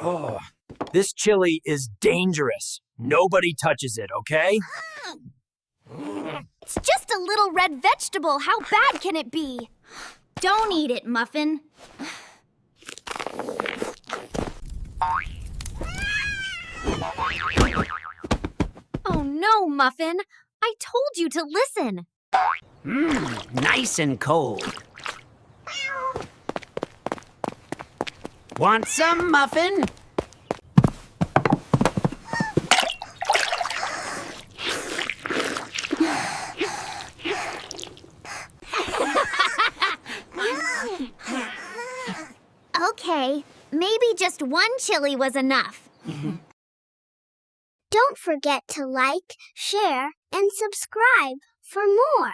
Oh, this chili is dangerous. Nobody touches it, okay? It's just a little red vegetable. How bad can it be? Don't eat it, Muffin. Oh no, Muffin. I told you to listen. Nice and cold. Want some, Muffin? Okay, maybe just one chili was enough. Don't forget to like, share, and subscribe for more.